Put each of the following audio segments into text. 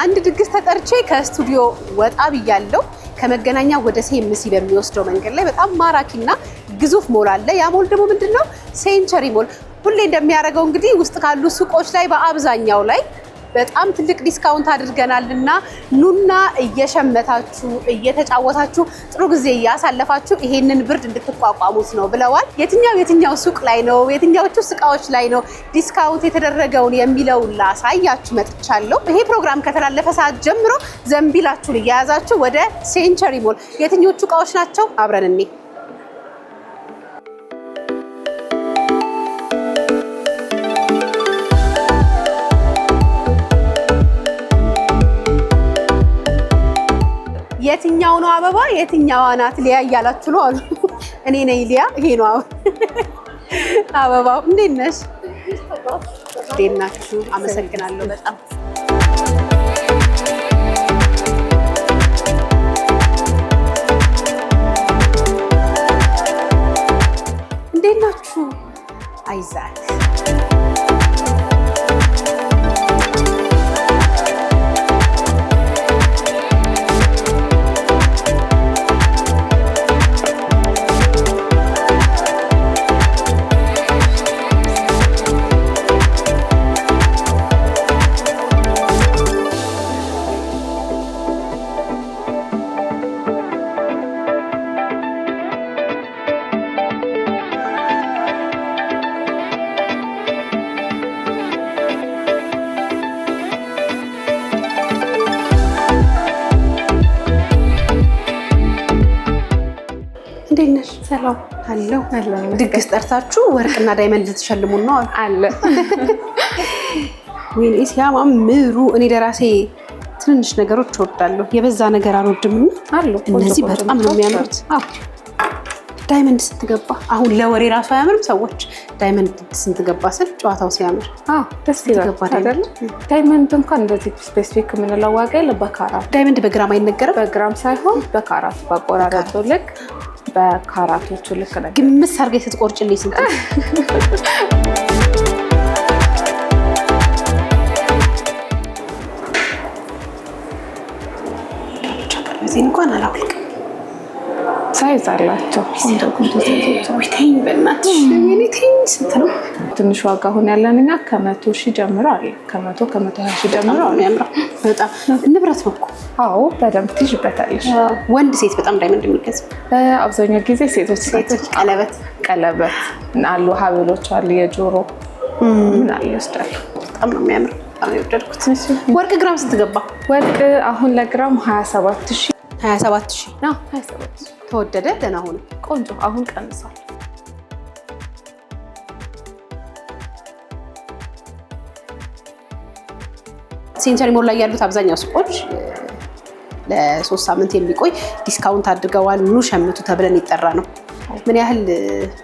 ለአንድ ድግስ ተጠርቼ ከስቱዲዮ ወጣ ብያለሁ። ከመገናኛ ወደ ሴምሲ በሚወስደው መንገድ ላይ በጣም ማራኪና ግዙፍ ሞል አለ። ያ ሞል ደግሞ ምንድነው? ሴንቸሪ ሞል። ሁሌ እንደሚያደርገው እንግዲህ ውስጥ ካሉ ሱቆች ላይ በአብዛኛው ላይ በጣም ትልቅ ዲስካውንት አድርገናልና ኑና እየሸመታችሁ እየተጫወታችሁ ጥሩ ጊዜ እያሳለፋችሁ ይሄንን ብርድ እንድትቋቋሙት ነው ብለዋል። የትኛው ሱቅ ላይ ነው የትኛዎቹ እቃዎች ላይ ነው ዲስካውንት የተደረገውን የሚለውን ላሳያችሁ መጥቻለሁ። ይሄ ፕሮግራም ከተላለፈ ሰዓት ጀምሮ ዘንቢላችሁን እያያዛችሁ ወደ ሴንቸሪ ሞል የትኞቹ እቃዎች ናቸው አብረን እንይ። የትኛው ነው አበባ የትኛዋ ናት ሊያ እያላችሁ ነው አሉ። እኔ ነኝ ሊያ፣ ይሄ ነው አበባው። እንዴት ነሽ? እንዴት ናችሁ? አመሰግናለሁ በጣም። እንዴት ናችሁ? አይዛክ ሰላም አለው። ድግስ ጠርታችሁ ወርቅና ዳይመንድ ልትሸልሙን ነው አለ። ወይኔ ሲያማምሩ። እኔ ለራሴ ትንንሽ ነገሮች እወዳለሁ፣ የበዛ ነገር አልወድም አሉ። እነዚህ በጣም ነው የሚያምሩት። ዳይመንድ ስትገባ አሁን ለወሬ ራሱ አያምርም? ሰዎች ዳይመንድ ስትገባ ስል ጨዋታው ሲያምር ደስ ይላል አይደል? ዳይመንድ እንኳን እንደዚህ ስፔሲፊክ የምንለው ዋጋ የለም። በካራት ዳይመንድ በግራም አይነገርም። በግራም ሳይሆን በካራት በቆራረጡ ልክ በካራቶቹ ልክ ነው። ግምስ አድርገሽ ስትቆርጭልኝ ስንት እዚህ እንኳን አላውልቅም። ሳይዝ አላቸው። ወይቴኝ በእናትሽ ወይኔቴኝ ስንት ነው? ትንሽ ዋጋ አሁን ያለን እኛ ከ100,000 ጀምሮ አለ። ከ100,000 ጀምሮ ነው የሚያምረው። በጣም ንብረት ነው እኮ። አዎ በደንብ ትይዥበታለሽ። ወንድ ሴት በጣም ዳይመንድ የሚገዛው አብዛኛው ጊዜ ሴቶች ቀለበት አሉ፣ ሀብሎች አሉ፣ የጆሮ ምን አለ ይወስዳሉ። በጣም ነው የሚያምረው። በጣም የወደድኩት። ወርቅ ግራም ስንት ገባ? ወርቅ አሁን ለግራም 27,000 ነው። 27 ተወደደ? ደህና ሆነ? ቆንጆ። አሁን ቀንሷል። ሴንቸሪ ሞል ላይ ያሉት አብዛኛው ሱቆች ለ3 ሳምንት የሚቆይ ዲስካውንት አድርገዋል። ኑ ሸምቱ ተብለን ይጠራ ነው። ምን ያህል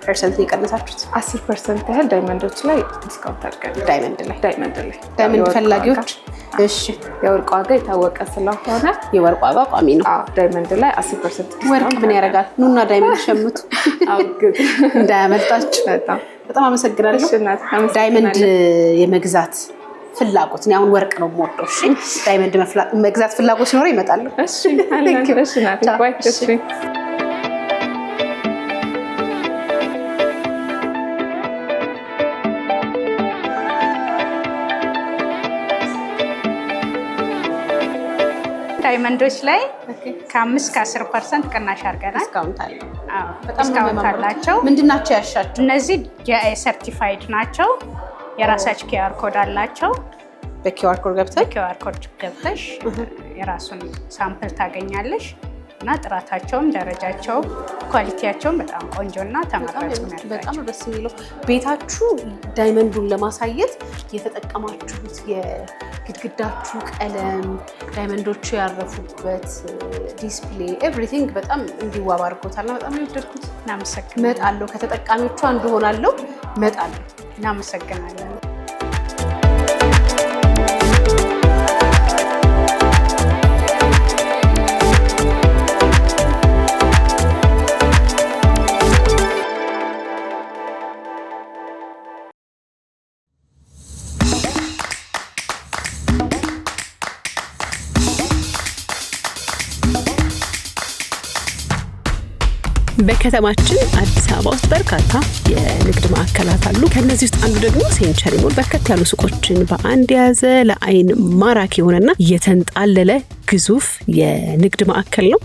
ፐርሰንት የቀነሳችሁት? 10% ያህል ዳይመንዶች ላይ ዲስካውንት አድርገናል። ዳይመንድ ፈላጊዎች እሺ፣ የወርቅ ዋጋ የታወቀ ስለሆነ የወርቅ ዋጋ ቋሚ ነው። ዳይመንድ ላይ 10% ዲስካውንት። ወርቅ ምን ያደርጋል? ኑና ዳይመንድ ሸምቱ እንዳያመልጣችሁ። በጣም አመሰግናለሁ። ዳይመንድ የመግዛት ፍላጎት ነው። አሁን ወርቅ ነው የምወደው። እሺ፣ ዳይመንድ መግዛት ፍላጎት ሲኖር ይመጣል። እሺ፣ እሺ። ዳይመንዶች ላይ ከ5 እስከ 10% ቅናሽ አድርገናል። ዲስካውንት አላቸው። ምንድናቸው ያሻቸው? እነዚህ ሰርቲፋይድ ናቸው። የራሳቸው ኪውአር ኮድ አላቸው። በኪውአር ኮድ ገብተሽ የራሱን ሳምፕል ታገኛለሽ እና ጥራታቸውም ደረጃቸውም ኳሊቲያቸውም በጣም ቆንጆና ተመራጭ ነው። በጣም ደስ የሚለው ቤታችሁ ዳይመንዱን ለማሳየት የተጠቀማችሁት የግድግዳችሁ ቀለም፣ ዳይመንዶቹ ያረፉበት ዲስፕሌይ ኤቭሪቲንግ በጣም እንዲዋብ አድርጎታልና በጣም የወደድኩት። እናመሰግናለን። እመጣለሁ፣ ከተጠቃሚዎቹ አንዱ ሆናለሁ። እመጣለሁ። እናመሰግናለን። በከተማችን አዲስ አበባ ውስጥ በርካታ የንግድ ማዕከላት አሉ። ከነዚህ ውስጥ አንዱ ደግሞ ሴንቸሪ ሞል በርከት ያሉ ሱቆችን በአንድ የያዘ ለአይን ማራኪ የሆነና የተንጣለለ ግዙፍ የንግድ ማዕከል ነው።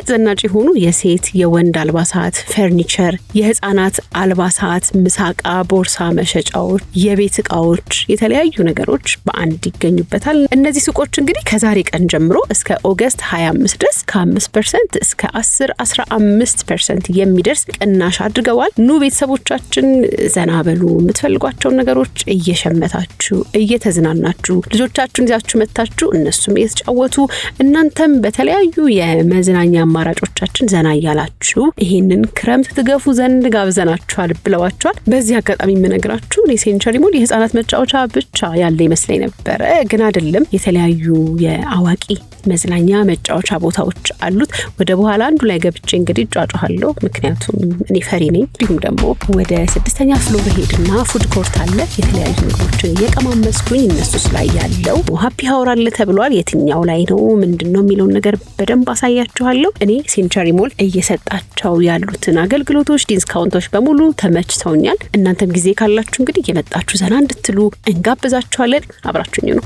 ዘናጭ የሆኑ የሴት የወንድ አልባሳት፣ ፈርኒቸር፣ የህፃናት አልባሳት፣ ምሳቃ፣ ቦርሳ መሸጫዎች፣ የቤት እቃዎች፣ የተለያዩ ነገሮች በአንድ ይገኙበታል። እነዚህ ሱቆች እንግዲህ ከዛሬ ቀን ጀምሮ እስከ ኦገስት 25 ድረስ ከ5% እስከ 10-15% የሚደርስ ቅናሽ አድርገዋል። ኑ ቤተሰቦቻችን ዘና በሉ። የምትፈልጓቸውን ነገሮች እየሸመታችሁ እየተዝናናችሁ ልጆቻችሁን ይዛችሁ መታችሁ እነሱም እየተጫወቱ እናንተም በተለያዩ የመዝናኛ አማራጮቻችን ዘና እያላችሁ ይሄንን ክረምት ትገፉ ዘንድ ጋብዘናችኋል ብለዋችኋል። በዚህ አጋጣሚ የምነግራችሁ እኔ ሴንቸሪ ሞል የህፃናት መጫወቻ ብቻ ያለ ይመስለኝ ነበረ፣ ግን አይደለም። የተለያዩ የአዋቂ መዝናኛ መጫወቻ ቦታዎች አሉት። ወደ በኋላ አንዱ ላይ ገብቼ እንግዲህ ጫጫሃለሁ፣ ምክንያቱም እኔ ፈሪ ነኝ። እንዲሁም ደግሞ ወደ 6ኛ ፍሎር ሄድና ፉድ ኮርት አለ። የተለያዩ ምግቦችን እየቀማመስኩኝ እነሱስ ላይ ያለው ሃፒ ሃወር አለ ተብሏል። የትኛው ላይ ነው ምንድነው የሚለውን ነገር በደንብ አሳያችኋለሁ። እኔ ሴንቸሪ ሞል እየሰጣቸው ያሉትን አገልግሎቶች፣ ዲስካውንቶች በሙሉ ተመችተውኛል። እናንተም ጊዜ ካላችሁ እንግዲህ እየመጣችሁ ዘና እንድትሉ እንጋብዛችኋለን። አብራችሁኝ ነው።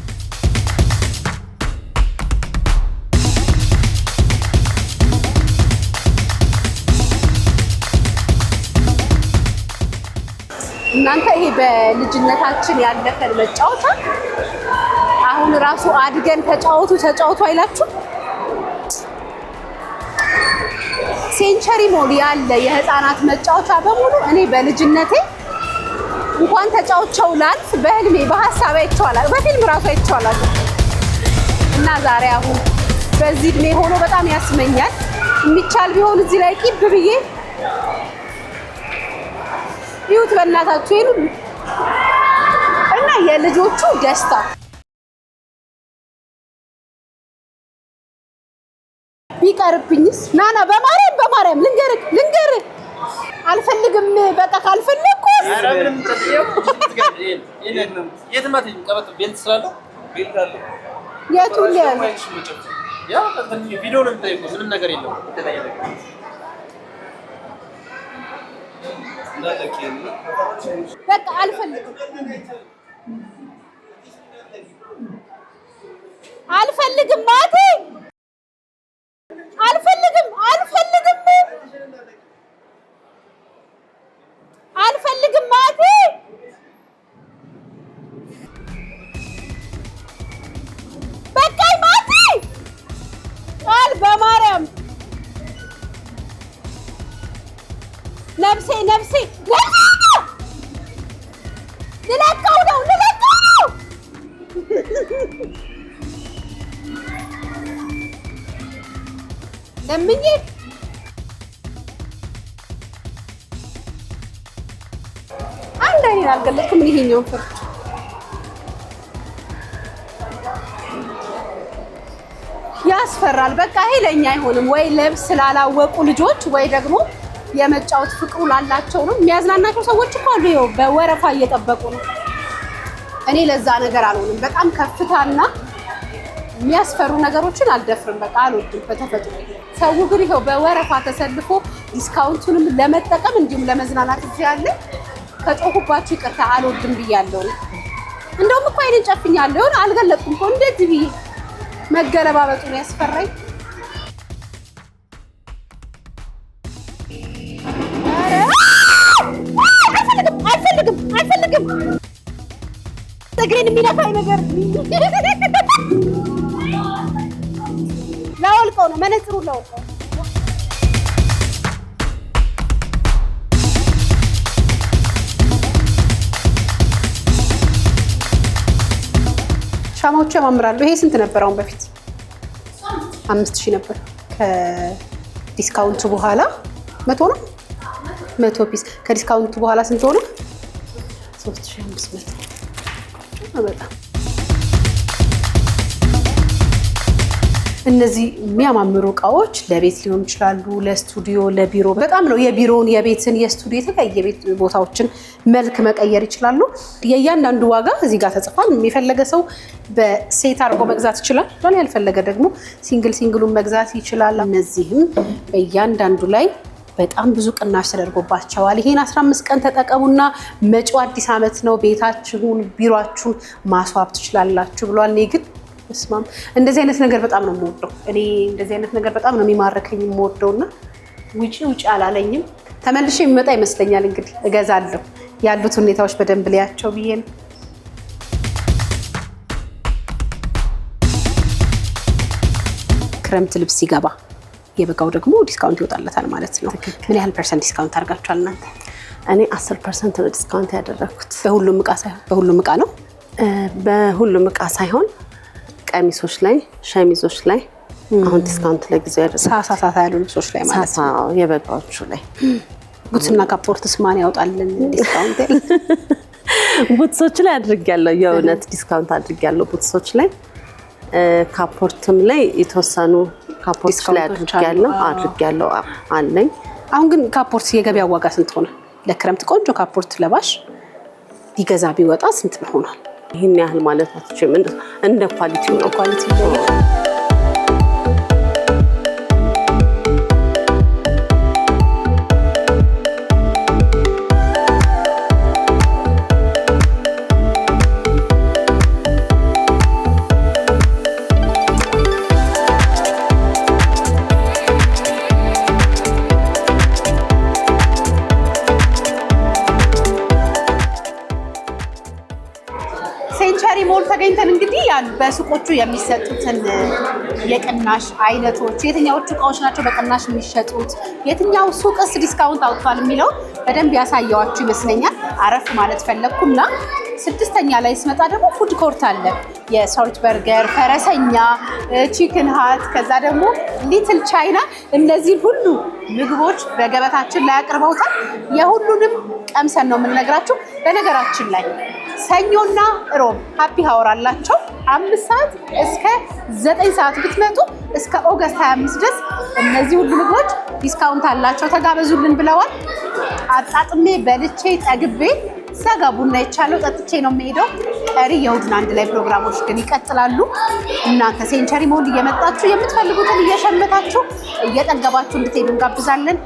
እናንተ ይሄ በልጅነታችን ያለፈን መጫወቻ አሁን ራሱ አድገን ተጫወቱ አይላችሁ? ሴንቸሪ ሞል ያለ የህፃናት መጫወቻ በሙሉ እኔ በልጅነቴ እንኳን ተጫውቸው ላልፍ በህልሜ በሐሳቤ አይቼዋለሁ፣ በፊልም ራሱ አይቼዋለሁ። እና ዛሬ አሁን በዚህ እድሜ ሆኖ በጣም ያስመኛል። የሚቻል ቢሆን እዚህ ላይ ቂብ ብዬ ይሁት በእናታችሁ ይሉ እና የልጆቹ ደስታ ቢቀርብኝስ? ናና በማርያም ልንገርህ አልፈልግም። በቃ ካልፈለኩ በቃ አልፈልግም ማቴ አልፈልግም ማቴ በቃኝ ማቴ ቃል በማርያም ነፍሴ ልለቀው ነው ለምኜ አንድ አይኔን አልገለጥኩም። ይሄኛውን ፍርድ ያስፈራል። በቃ ይሄ ለኛ አይሆንም። ወይ ልብስ ስላላወቁ ልጆች ወይ ደግሞ የመጫወት ፍቅሩ ላላቸው ነው። የሚያዝናናቸው ሰዎች እኮ አሉ፣ ይኸው በወረፋ እየጠበቁ ነው። እኔ ለዛ ነገር አልሆንም። በጣም ከፍታና የሚያስፈሩ ነገሮችን አልደፍርም። በቃ አልወድም በተፈጥሮ። ሰው ግን ይኸው በወረፋ ተሰልፎ ዲስካውንቱንም ለመጠቀም እንዲሁም ለመዝናናት እዚህ ያለ ከጮሁባችሁ ይቅርታ አልወድም ብያለሁ። እንደውም እኮ አይኔን ጨፍኛለሁ። ይሁን አልገለጥኩም እኮ እንደዚህ ብዬ መገለባበጡን ያስፈራኝ። አልፈልግም እግሬን የሚነካኝ ነገር ላወልቀው ነው። መነጽሩን ላወልቀው። ሻማዎቹ ያማምራሉ። ይሄ ስንት ነበር አሁን በፊት? 5000 ነበር። ከዲስካውንቱ በኋላ 100 ነው። 100 ፒስ ከዲስካውንቱ በኋላ ስንት ሆነ? 3500። በጣም እነዚህ የሚያማምሩ እቃዎች ለቤት ሊሆኑ ይችላሉ፣ ለስቱዲዮ፣ ለቢሮ። በጣም ነው የቢሮውን፣ የቤትን፣ የስቱዲዮ የተለያየ ቤት ቦታዎችን መልክ መቀየር ይችላሉ። የእያንዳንዱ ዋጋ እዚህ ጋር ተጽፏል። የፈለገ ሰው በሴት አድርጎ መግዛት ይችላል፣ ያልፈለገ ደግሞ ሲንግሉን መግዛት ይችላል። እነዚህም በእያንዳንዱ ላይ በጣም ብዙ ቅናሽ ተደርጎባቸዋል። ይሄን 15 ቀን ተጠቀሙና መጪው አዲስ ዓመት ነው፣ ቤታችሁን ቢሮአችሁን ማስዋብ ትችላላችሁ ብሏል። እኔ ግን እስማም እንደዚህ አይነት ነገር በጣም ነው የምወደው። እኔ እንደዚህ አይነት ነገር በጣም ነው የሚማርከኝ የምወደውና ውጪ አላለኝም። ተመልሼ የሚመጣ ይመስለኛል። እንግዲህ እገዛለሁ ያሉት ሁኔታዎች በደንብ ሊያቸው ብዬ ነው። ክረምት ልብስ ሲገባ የበጋው ደግሞ ዲስካውንት ይወጣለታል ማለት ነው። ምን ያህል ፐርሰንት ዲስካውንት አድርጋችኋል እናንተ? እኔ 10% ነው ዲስካውንት ያደረኩት። በሁሉም እቃ ሳይሆን በሁሉም እቃ ነው? በሁሉም እቃ ሳይሆን ቀሚሶች ላይ፣ ሸሚዞች ላይ አሁን ዲስካውንት ለጊዜው ያደረኩት። ሳሳ ያሉ ልብሶች ላይ ማለት ነው። የበጋዎቹ ላይ ቡትስና ካፖርትስ ማን ያወጣልን ዲስካውንት? ቡትሶች ላይ አድርጌያለሁ። የእውነት ዲስካውንት አድርጌያለሁ ቡትሶች ላይ። ካፖርትም ላይ የተወሰኑ ካፖርት ላይ አድርጌያለሁ አለኝ። አሁን ግን ካፖርት የገበያ ዋጋ ስንት ሆነ? ለክረምት ቆንጆ ካፖርት ለባሽ ቢገዛ ቢወጣ ስንት ሆኗል? ይሄን ያህል ማለት አትችልም። እንደ ኳሊቲው ነው። ሴንቸሪ ሞል ተገኝተን እንግዲህ ያሉ በሱቆቹ የሚሰጡትን የቅናሽ አይነቶች፣ የትኛዎቹ እቃዎች ናቸው በቅናሽ የሚሸጡት፣ የትኛው ሱቅስ ዲስካውንት አውጥቷል የሚለው በደንብ ያሳየዋችሁ ይመስለኛል። አረፍ ማለት ፈለግኩና 6ኛ ላይ ስመጣ ደግሞ ፉድ ኮርት አለ። የሶልት በርገር፣ ፈረሰኛ፣ ቺክን ሃት፣ ከዛ ደግሞ ሊትል ቻይና፣ እነዚህ ሁሉ ምግቦች በገበታችን ላይ አቅርበውታል። የሁሉንም ቀምሰን ነው የምንነግራችሁ። በነገራችን ላይ ሰኞና ሮብ ሃፒ ሃወር አላቸው። 5 ሰዓት እስከ 9 ሰዓት ብትመጡ እስከ ኦገስት 25 ድረስ እነዚህ ሁሉ ምግቦች ዲስካውንት አላቸው። ተጋበዙልን ብለዋል። አጣጥሜ በልቼ ጠግቤ ሰጋ ቡና ይቻለው ጠጥቼ ነው የምሄደው። ቀሪ የእሑድን አንድ ላይ ፕሮግራሞች ግን ይቀጥላሉ። እናንተ ሴንቸሪ ሞል እየመጣችሁ የምትፈልጉትን እየሸመታችሁ እየጠገባችሁ እንድትሄዱ እንጋብዛለን።